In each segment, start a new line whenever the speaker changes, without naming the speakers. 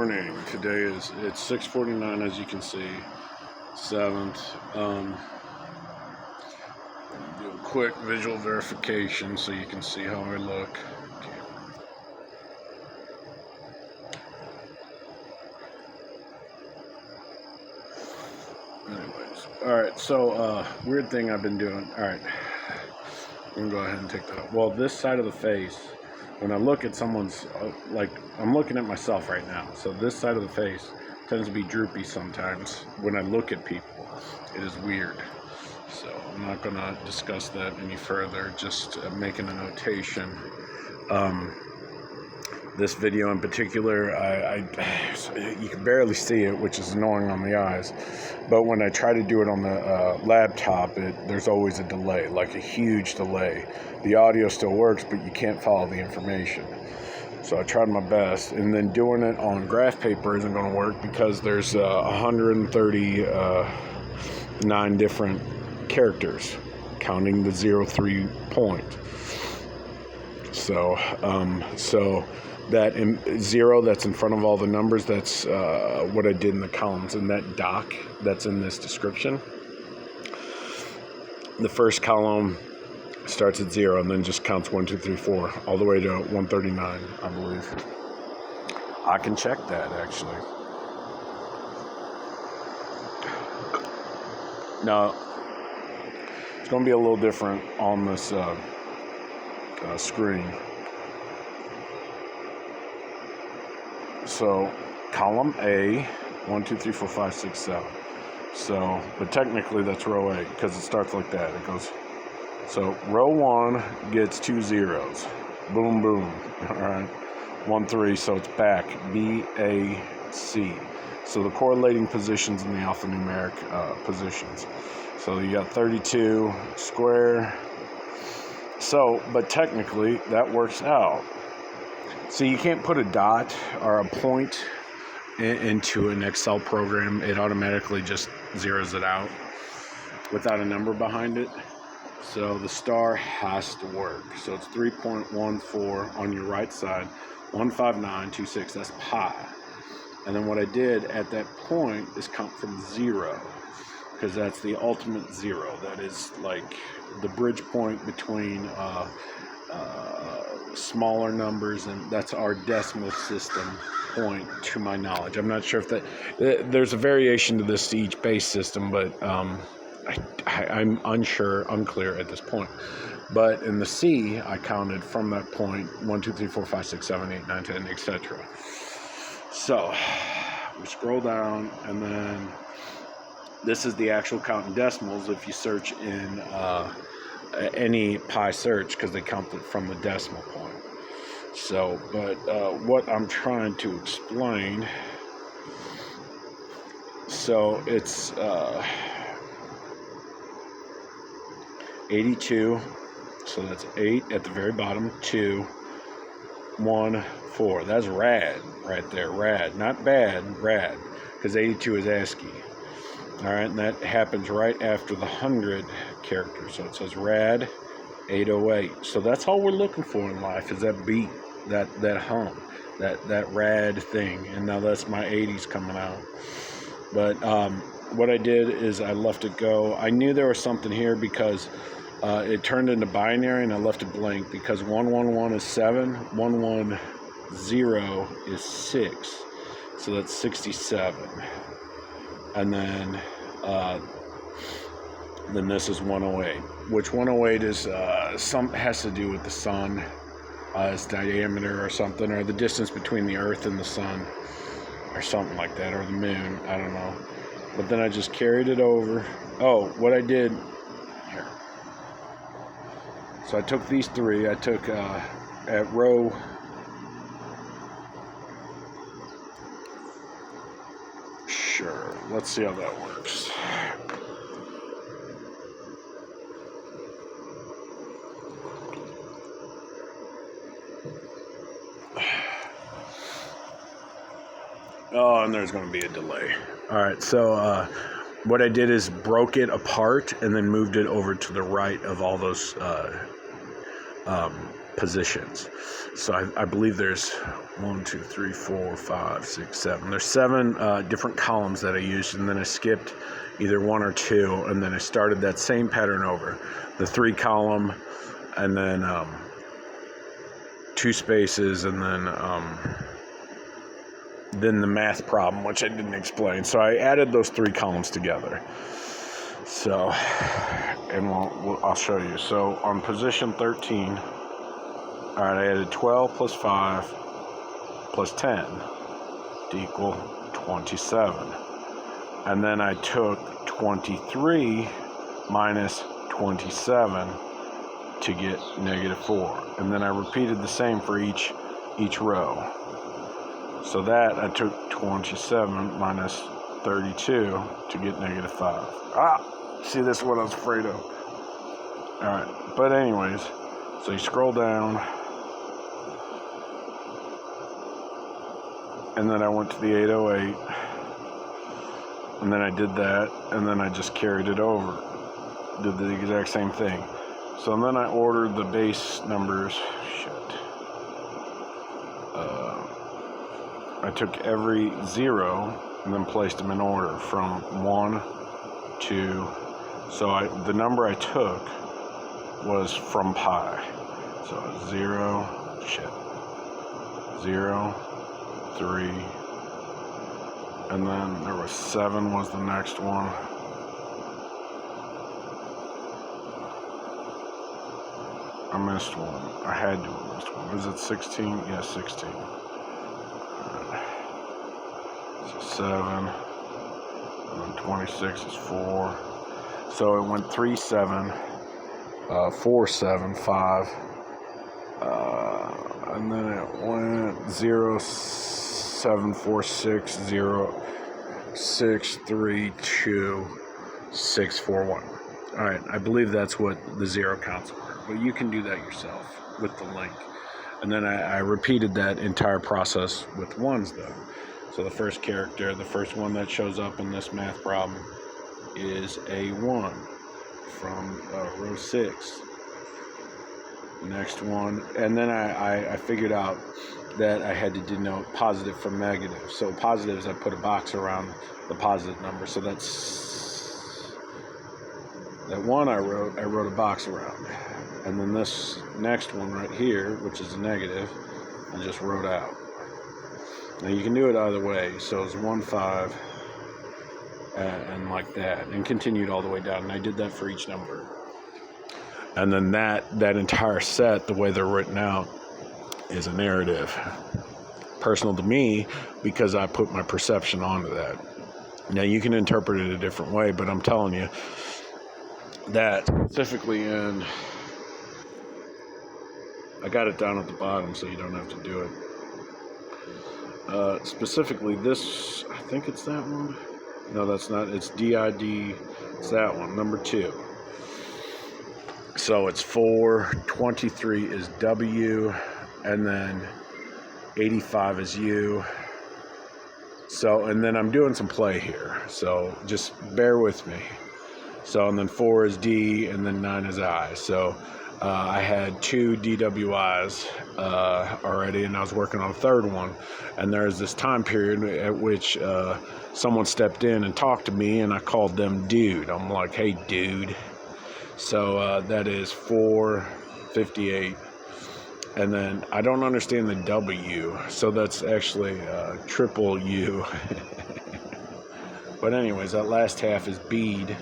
morning. It's 6:49, as you can see, 7th. Do a quick visual verification so you can see how I look. Anyways, alright, so weird thing I've been doing. Alright, I'm gonna go ahead and take that off. Well, this side of the face, when I look at someone's, like, I'm looking at myself right now, so this side of the face tends to be droopy sometimes when I look at people. It is weird. So I'm not going to discuss that any further, just making a notation. This video in particular, you can barely see it, which is annoying on the eyes. But when I try to do it on the laptop, there's always a delay, like a huge delay. The audio still works, but you can't follow the information. So I tried my best, and then doing it on graph paper isn't going to work because there's 139 different characters, counting the 0-3 point. So that 0 that's in front of all the numbers, that's what I did in the columns, and that doc that's in this description. The first column starts at 0 and then just counts 1, 2, 3, 4 all the way to 139, I believe. I can check that actually. Now it's going to be a little different on this screen. So column A, 1, 2, 3, 4, 5, 6, 7. So, but technically that's row A because it starts like that. It goes. So row 1 gets 2 zeros. Boom, boom. All right. 1, 3. So it's back. B, A, C. So the correlating positions in the alphanumeric positions. So you got 32 square. So, but technically that works out. So you can't put a dot or a point into an Excel program. It automatically just zeroes it out without a number behind it. So the star has to work. So it's 3.14 on your right side, 15926, that's pi. And then what I did at that point is count from 0, because that's the ultimate 0. That is like the bridge point between smaller numbers, and that's our decimal system point, to my knowledge. I'm not sure if there's a variation to this to each base system, but I'm unclear at this point. But in the C, I counted from that point 1, 2, 3, 4, 5, 6, 7, 8, 9, 10, etc. So we scroll down, and then this is the actual count in decimals if you search in any pi search, because they count it from the decimal point. So, but what I'm trying to explain, so it's 82, so that's 8 at the very bottom, 2, 1, 4. That's rad right there, rad, not bad, rad, because 82 is ASCII. All right, and that happens right after the 100 characters. So it says rad 808. So that's all we're looking for in life, is that beat, that hum, that rad thing. And now that's my 80s coming out. But what I did is I left it go. I knew there was something here because it turned into binary, and I left it blank because 111 is 7, 110 is 6. So that's 67. And then this is 108, which 108 is has to do with the sun, its diameter or something, or the distance between the Earth and the sun, or something like that, or the moon. I don't know. But then I just carried it over. Oh, what I did here. So I took these 3. I took at row. Sure, let's see how that works. Oh, and there's going to be a delay. All right, so what I did is broke it apart and then moved it over to the right of all those positions. So I believe there's 1, 2, 3, 4, 5, 6, 7. There's 7 different columns that I used, and then I skipped either 1 or 2, and then I started that same pattern over. The 3 column, and then 2 spaces, and then the math problem, which I didn't explain. So I added those 3 columns together. So, and I'll show you. So on position 13, all right, I added 12 plus 5 plus 10 to equal 27. And then I took 23 minus 27 to get -4. And then I repeated the same for each row. So that I took 27 minus 32 to get -5. See, this is what I was afraid of. All right, but anyways, so you scroll down, and then I went to the 808, and then I did that, and then I just carried it over, did the exact same thing. So then I ordered the base numbers. I took every 0 and then placed them in order from 1 to, so the number I took was from pi. So 0, 0, 3, and then there was 7 was the next one. I missed one. I had to have missed one. Is it 16? Yeah, 16. So 7, and then 26 is 4. So it went 3, 7, 4, 7, 5, and then it went 0, 7, 4, 6, 0, 6, 3, 2, 6, 4, 1. All right, I believe that's what the 0 counts were, but you can do that yourself with the link. And then I repeated that entire process with 1s though. So the first character, the first one that shows up in this math problem is a 1 from row 6. Next one, and then I figured out that I had to denote positive from negative. So positives, I put a box around the positive number. So that's that 1 I wrote a box around. And then this next one right here, which is a negative, I just wrote out. Now you can do it either way. So it's 1, 5, and like that, and continued all the way down. And I did that for each number. And then that entire set, the way they're written out, is a narrative. Personal to me, because I put my perception onto that. Now you can interpret it a different way, but I'm telling you that specifically in, I got it down at the bottom so you don't have to do it. Specifically this, I think it's that one. No, that's not. It's DID. It's that one, number 2. So it's 4, 23 is W, and then 85 is U. So, and then I'm doing some play here, so just bear with me. So, and then 4 is D, and then 9 is I. So I had 2 DWIs already, and I was working on a third one. And there's this time period at which someone stepped in and talked to me, and I called them dude. I'm like, hey, dude. So that is 458. And then I don't understand the W, so that's actually triple U. But anyways, that last half is bead.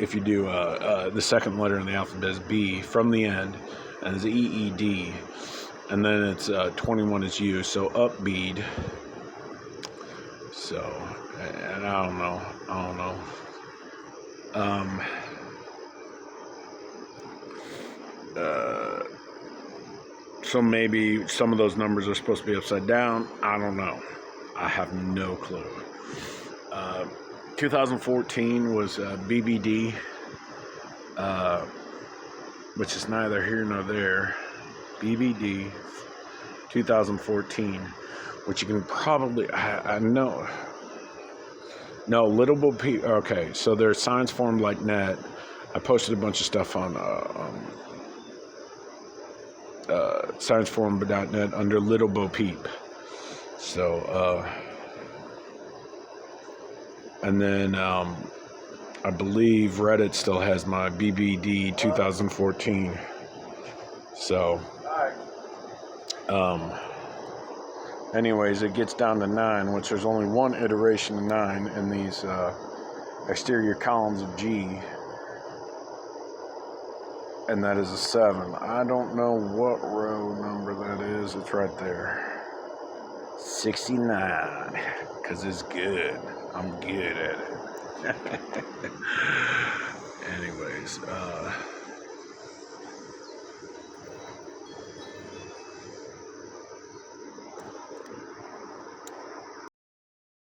If you do the second letter in the alphabet is B from the end, and it's EED, and then it's 21 is U, so up bead. So, and I don't know. So maybe some of those numbers are supposed to be upside down. I don't know. I have no clue. 2014 was BBD, which is neither here nor there. BBD 2014, which you can probably, I know. No, Little Bo Peep. Okay, so there's Science Forum like net. I posted a bunch of stuff on scienceforum.net under Little Bo Peep. So, and then I believe Reddit still has my BBD 2014. So, anyways, it gets down to 9, which there's only one iteration of 9 in these exterior columns of G, and that is a 7. I don't know what row number that is. It's right there. 69, because it's good. I'm good at it. Anyways,